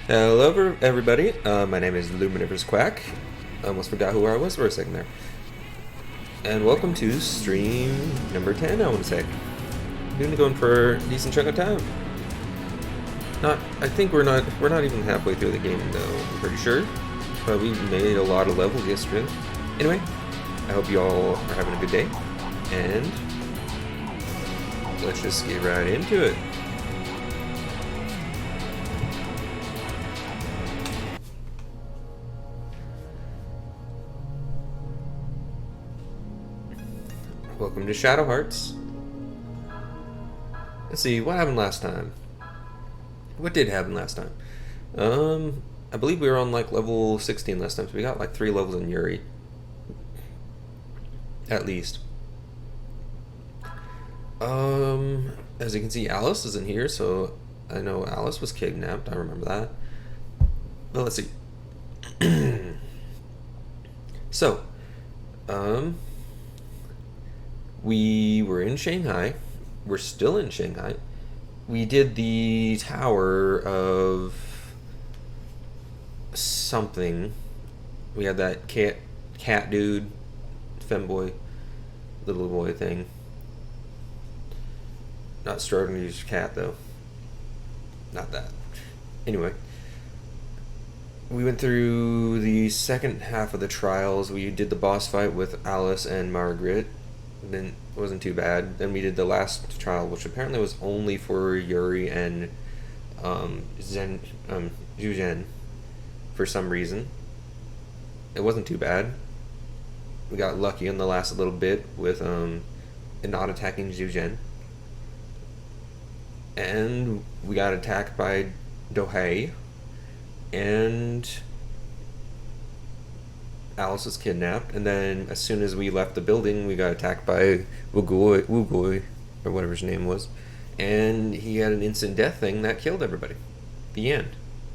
Hello, everybody. My name is Luminiferous Quack. I almost forgot who I was for a second there. And welcome to stream number 10, I want to say. Been going for a decent chunk of time. I think we're not even halfway through the game though, I'm pretty sure. But we made a lot of levels yesterday. Anyway, I hope you all are having a good day. And let's just get right into it. Welcome to Shadow Hearts. Let's see, what happened last time? What did happen last time? I believe we were on like level 16 last time, so we got like 3 levels in Yuri. At least. As you can see, Alice isn't here, so I know Alice was kidnapped, I remember that. But let's see. So, we were in Shanghai. We're still in Shanghai. We did the tower of something. We had that cat dude, femboy, little boy thing. Not struggling to use cat though. Not that. Anyway, we went through the second half of the trials. We did the boss fight with Alice and Margaret. Then it wasn't too bad. Then we did the last trial, which apparently was only for Yuri and Zhu for some reason. It wasn't too bad. We got lucky in the last little bit with not attacking Zhu. And we got attacked by Dohei, and Alice was kidnapped, and then as soon as we left the building, we got attacked by Wugoi, or whatever his name was, and he had an instant death thing that killed everybody. The end.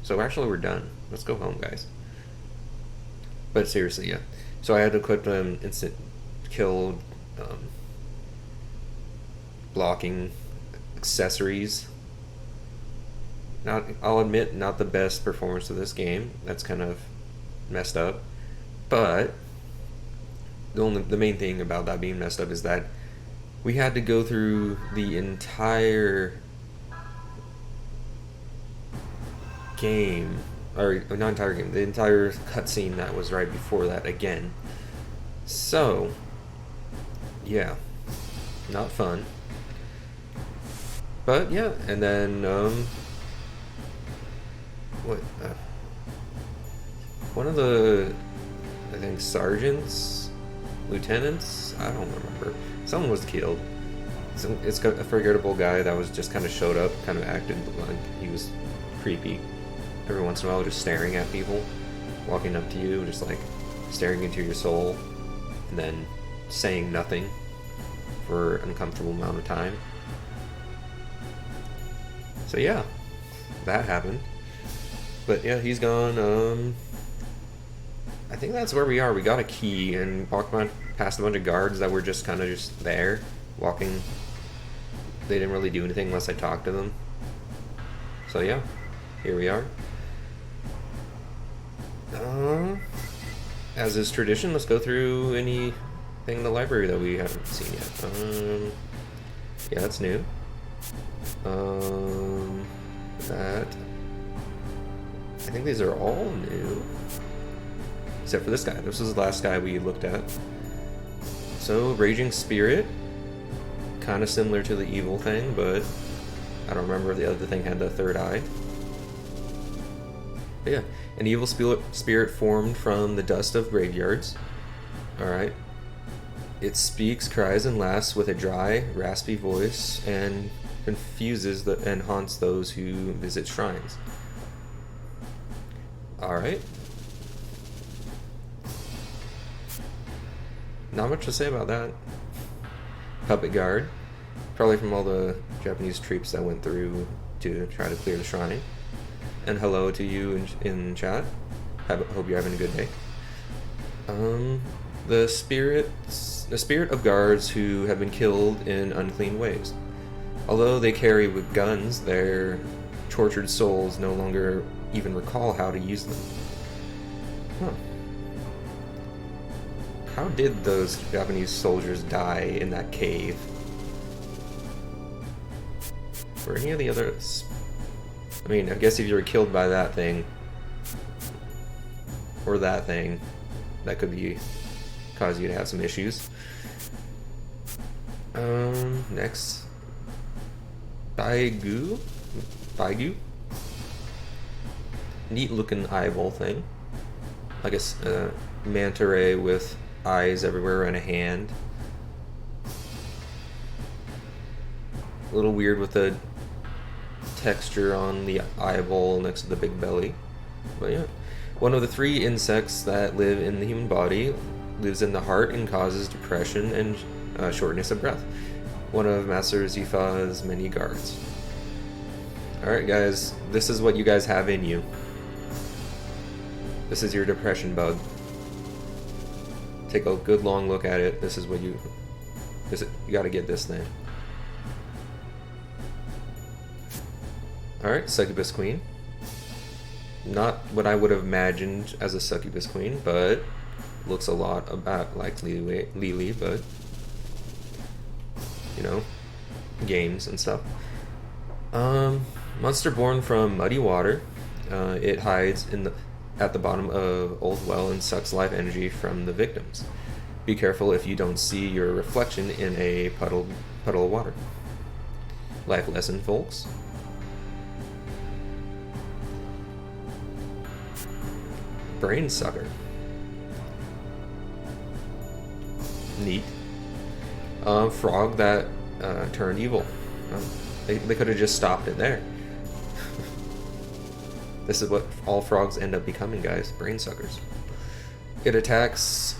So actually we're done. Let's go home, guys. But seriously, yeah. So I had to equip instant kill blocking accessories. I'll admit, not the best performance of this game. That's kind of messed up. But the main thing about that being messed up is that we had to go through the entire game, or not entire game, the entire cutscene that was right before that again. So, yeah, not fun. But yeah, and then one of the, I think, sergeants, lieutenants, I don't remember. Someone was killed. It's a forgettable guy that was just kind of showed up, kind of acted like he was creepy. Every once in a while, just staring at people, walking up to you, just like staring into your soul, and then saying nothing for an uncomfortable amount of time. So yeah, that happened. But yeah, he's gone. I think that's where we are. We got a key and walked past a bunch of guards that were just kind of just there, walking. They didn't really do anything unless I talked to them. So yeah, here we are. As is tradition, let's go through anything in the library that we haven't seen yet. Yeah, that's new. That, I think these are all new. Except for this guy. This was the last guy we looked at. So, Raging Spirit. Kind of similar to the evil thing, but I don't remember if the other thing had the third eye. But yeah, an evil spirit formed from the dust of graveyards. Alright. It speaks, cries, and laughs with a dry, raspy voice, and confuses and haunts those who visit shrines. Alright. Not much to say about that. Puppet guard. Probably from all the Japanese troops that went through to try to clear the shrine. And hello to you in chat. Hope you're having a good day. The spirit of guards who have been killed in unclean ways. Although they carry with guns, their tortured souls no longer even recall how to use them. Huh. How did those Japanese soldiers die in that cave? Were any of the others... I mean, I guess if you were killed by that thing, or that thing, that could be cause you to have some issues. Next, Baigu. Neat looking eyeball thing. I guess manta ray with eyes everywhere and a hand. A little weird with the texture on the eyeball next to the big belly. But yeah. One of the 3 insects that live in the human body, lives in the heart and causes depression and shortness of breath. One of Master Zifa's many guards. Alright guys, this is what you guys have in you. This is your depression bug. Take a good long look at it. This is what you gotta get this thing. Alright, Succubus Queen. Not what I would have imagined as a Succubus Queen, but looks a lot about like Lily, but you know, games and stuff. Monster born from muddy water. It hides at the bottom of old well and sucks life energy from the victims. Be careful if you don't see your reflection in a puddle of water. Life lesson, folks. Brain sucker. Neat. Frog that turned evil. They could have just stopped it there. This is what all frogs end up becoming, guys. Brain suckers. It attacks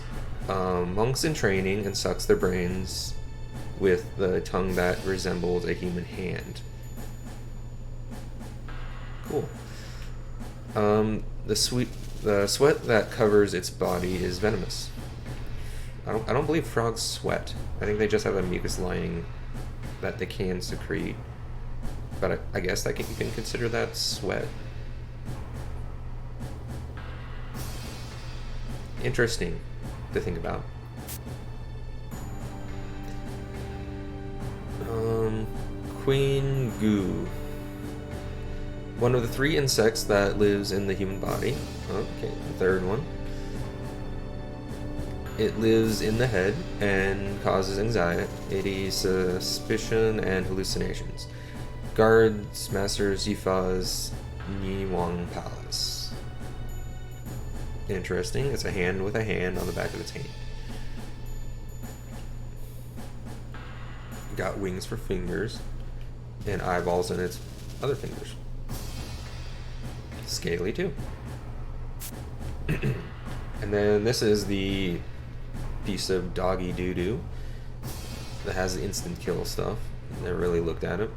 monks in training and sucks their brains with the tongue that resembles a human hand. Cool. The sweat that covers its body is venomous. I don't believe frogs sweat. I think they just have a mucus lining that they can secrete. But I guess you can consider that sweat. Interesting to think about. Queen Goo. One of the 3 insects that lives in the human body. Okay, the 3rd one. It lives in the head and causes anxiety, suspicion, and hallucinations. Guards Master Zifa's Niwang Palace. Interesting. It's a hand with a hand on the back of its hand. Got wings for fingers and eyeballs in its other fingers. Scaly too. And then this is the piece of doggy doo-doo that has the instant kill stuff. Never really looked at it.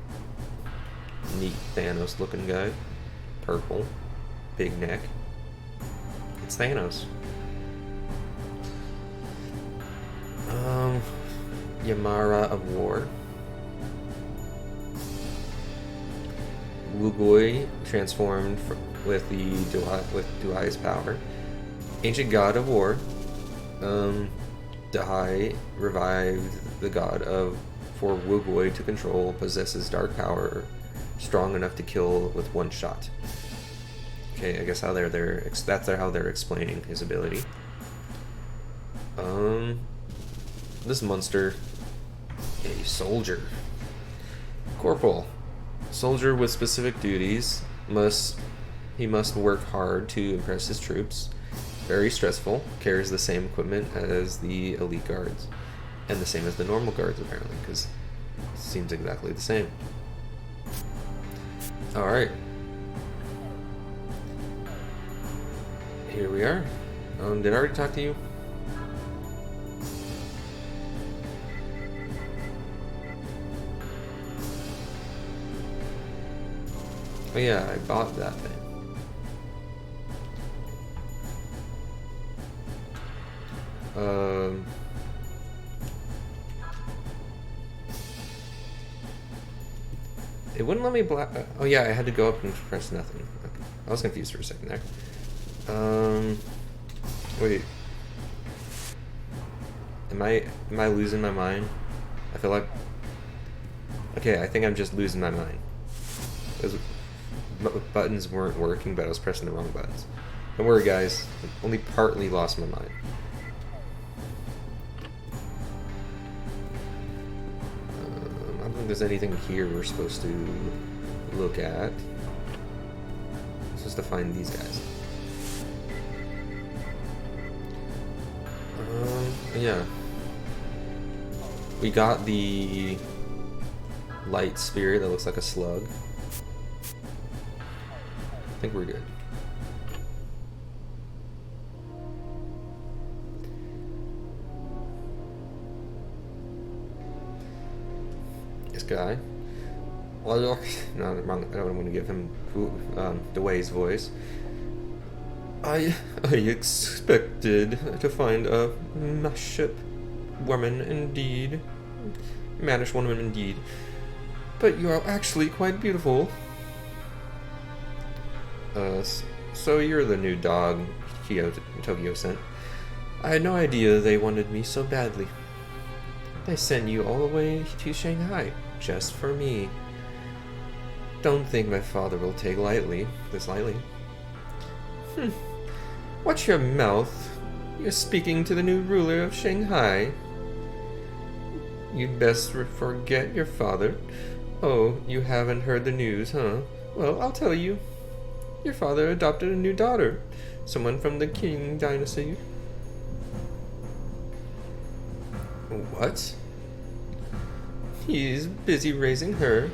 Neat Thanos looking guy. Purple. Big neck. It's Thanos. Yamara of War. Wugoi transformed with Duai's power. Ancient god of war. Duai revived the god for Wugoi to control, possesses dark power strong enough to kill with one shot. Okay, I guess how that's how they're explaining his ability. This monster, a soldier. Corporal. Soldier with specific duties. He must work hard to impress his troops. Very stressful. Carries the same equipment as the elite guards. And the same as the normal guards, apparently, because it seems exactly the same. Alright. Here we are. Did I already talk to you? Oh yeah, I bought that thing. It wouldn't let me oh yeah, I had to go up and press nothing. Okay. I was confused for a second there. Wait. Am I losing my mind? I feel like... Okay, I think I'm just losing my mind. Those buttons weren't working, but I was pressing the wrong buttons. Don't worry, guys. I only partly lost my mind. I don't think there's anything here we're supposed to look at. We're supposed to find these guys. Yeah. We got the light spirit that looks like a slug. I think we're good. This guy. Well, no, wrong. I don't want to give him Dway's voice. I expected to find a Maship woman indeed. Manish woman indeed. But you are actually quite beautiful. So you're the new dog Tokyo sent. I had no idea they wanted me so badly. They sent you all the way to Shanghai, just for me. Don't think my father will take this lightly. Watch your mouth. You're speaking to the new ruler of Shanghai. You'd best forget your father. Oh, you haven't heard the news, huh? Well, I'll tell you. Your father adopted a new daughter. Someone from the Qing dynasty. What? He's busy raising her.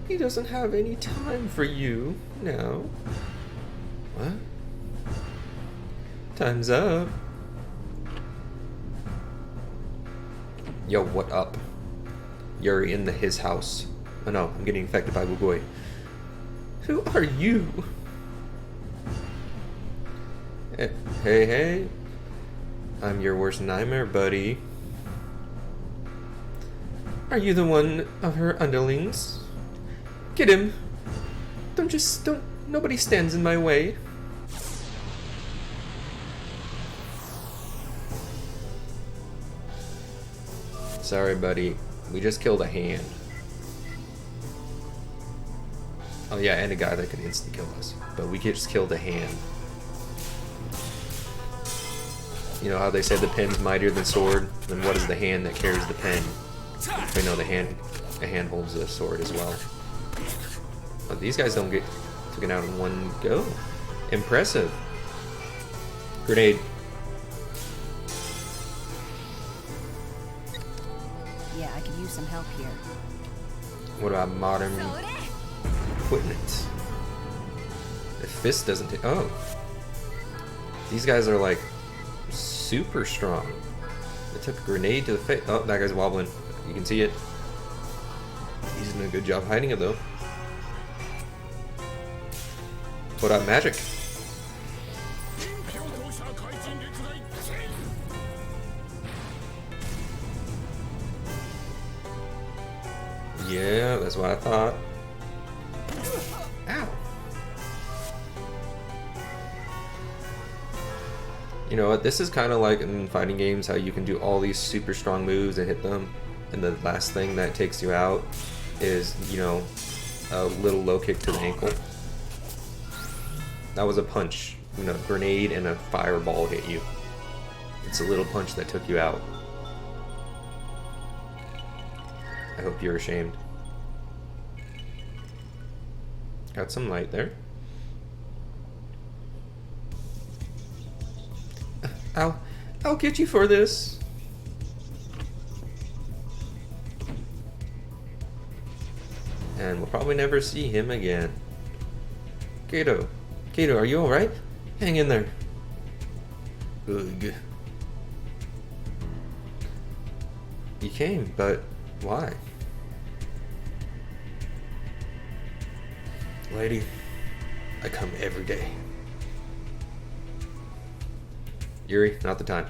He doesn't have any time for you now. What? Time's up. Yo, what up? You're in his house. Oh no, I'm getting infected by Wugoi. Who are you? Hey. I'm your worst nightmare, buddy. Are you the one of her underlings? Get him! Don't, nobody stands in my way. Sorry, buddy. We just killed a hand. Oh yeah, and a guy that could insta-kill us. But we just killed a hand. You know how they say the pen's mightier than sword? Then what is the hand that carries the pen? We know the hand holds the sword as well. Oh, these guys don't get taken out in one go. Impressive. Grenade. Yeah, I could use some help here. What about modern equipment? The fist doesn't take... Oh. These guys are like super strong. They took a grenade to the face. Oh, that guy's wobbling. You can see it. He's doing a good job hiding it though. What up, magic? Yeah, that's what I thought. Ow. You know what, this is kind of like in fighting games how you can do all these super strong moves and hit them, and the last thing that takes you out is, you know, a little low kick to the ankle. That was a punch. You know, a grenade and a fireball hit you. It's a little punch that took you out. I hope you're ashamed. Got some light there. I'll get you for this. And we'll probably never see him again. Kato, are you alright? Hang in there. Ugh. You came, but why? Lady, I come every day. Yuri, not the time.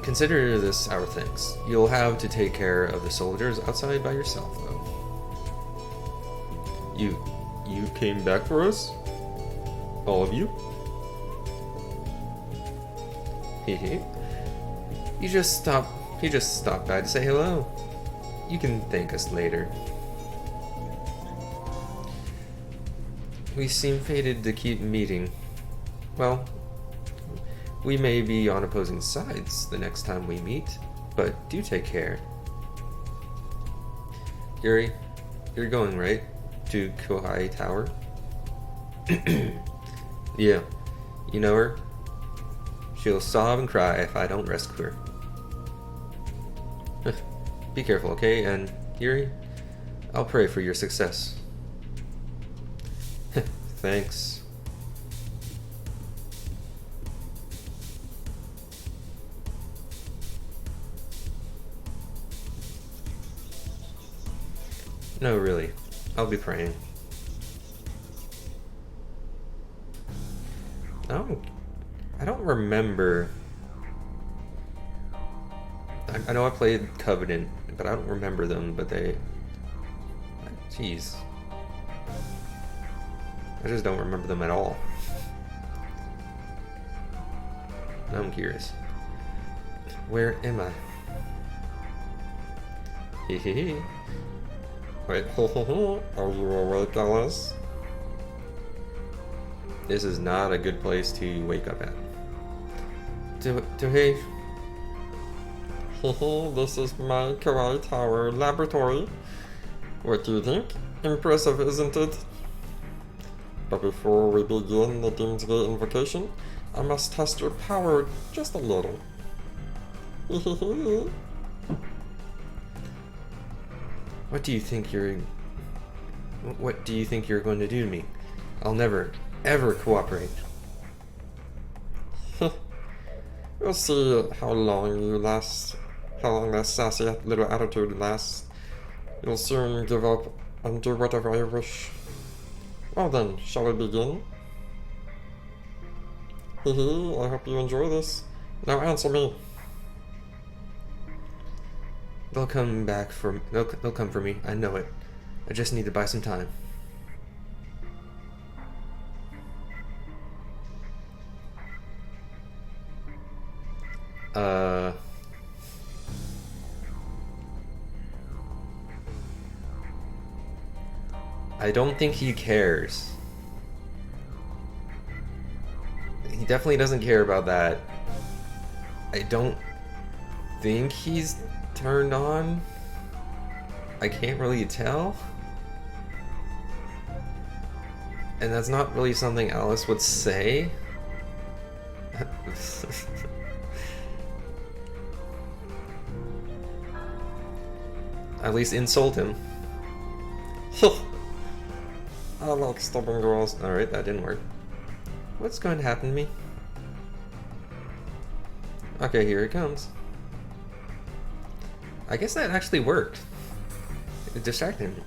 Consider this our thanks. You'll have to take care of the soldiers outside by yourself, though. You came back for us? All of you? Hehe. He just stopped by to say hello. You can thank us later. We seem fated to keep meeting. Well, we may be on opposing sides the next time we meet, but do take care. Yuri, you're going, right? To Kohai Tower? Yeah. You know her? She'll sob and cry if I don't rescue her. Be careful, okay? And Yuri, I'll pray for your success. Thanks. No, really. I'll be praying. Oh, I don't remember. I know I played Covenant, but I don't remember them, but they... Jeez. I just don't remember them at all. Now I'm curious. Where am I? Hehehe. Wait, are you awake, Alice? This is not a good place to wake up at. Hey. This is my Kohai Tower laboratory. What do you think? Impressive, isn't it? But before we begin the Doomsday Invocation, I must test your power just a little. What do you think you're going to do to me? I'll never, ever cooperate. We'll see how long that sassy little attitude lasts. You'll soon give up and do whatever I wish. Well then, shall we begin? Hehe, I hope you enjoy this. Now answer me. They'll come for me, I know it. I just need to buy some time. I don't think he cares. He definitely doesn't care about that. I don't think he's turned on. I can't really tell. And that's not really something Alice would say. At least insult him. I like stubborn girls. Alright, that didn't work. What's going to happen to me? Okay, here it comes. I guess that actually worked. It distracted me.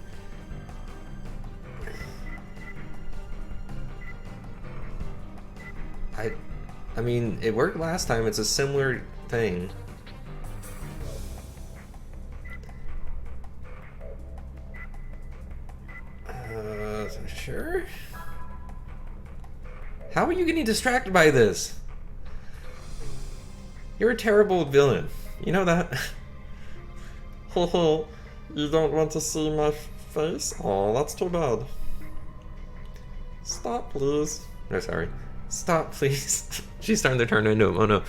I mean, it worked last time. It's a similar thing. Sure? How are you getting distracted by this? You're a terrible villain. You know that? You don't want to see my face? Oh, that's too bad. Stop, please. No, sorry. Stop, please. She's starting to turn into him. Oh no.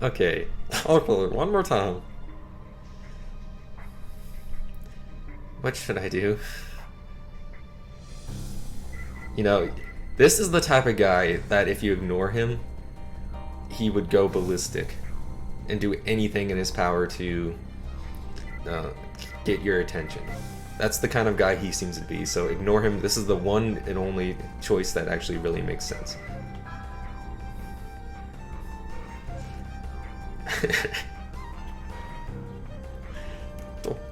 Okay. Okay, one more time. What should I do? You know, this is the type of guy that if you ignore him, he would go ballistic and do anything in his power to get your attention. That's the kind of guy he seems to be, so ignore him. This is the one and only choice that actually really makes sense.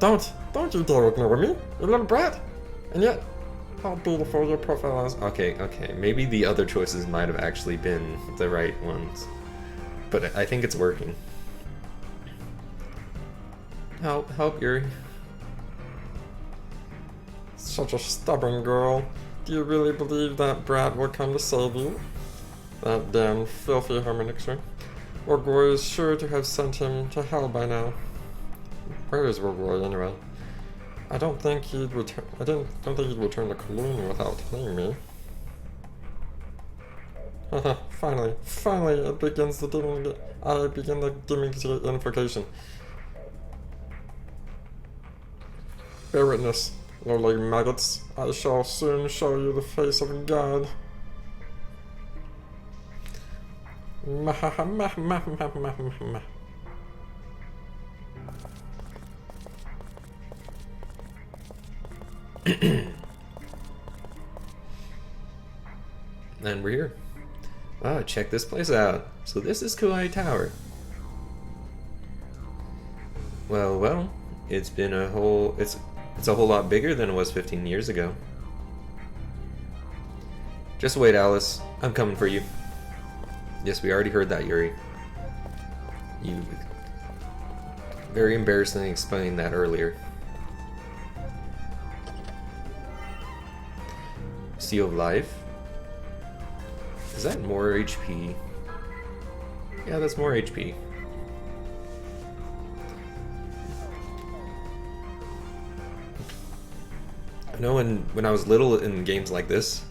Don't you dare ignore me, you little brat! And yet, how beautiful your profile is. Okay, maybe the other choices might have actually been the right ones. But I think it's working. Help, Yuri. Such a stubborn girl. Do you really believe that brat will come to save you? That damn filthy Hermanixer. Rogroy is sure to have sent him to hell by now. Where is Rogroy anyway? I don't think he'd return. Don't think he'd return to Cologne without telling me. Haha, finally, it begins the dimming. I begin the dimming unification. Bear witness, lowly maggots. I shall soon show you the face of God. And we're here. Wow, check this place out. So this is Kuai Tower. Well, it's been a whole... It's a whole lot bigger than it was 15 years ago. Just wait, Alice. I'm coming for you. Yes, we already heard that, Yuri. You very embarrassingly explained that earlier. Seal of Life. Is that more HP? Yeah, that's more HP. I know when I was little in games like this,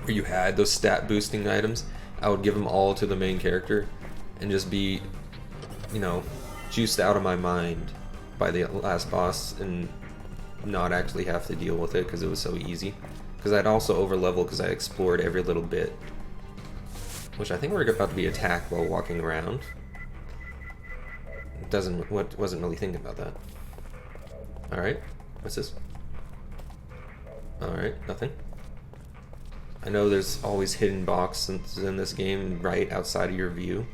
where you had those stat boosting items, I would give them all to the main character and just be, you know, juiced out of my mind by the last boss and not actually have to deal with it because it was so easy. Because I'd also over level because I explored every little bit, which I think we're about to be attacked while walking around. Wasn't really thinking about that. All right, what's this? All right, nothing. I know there's always hidden boxes in this game right outside of your view.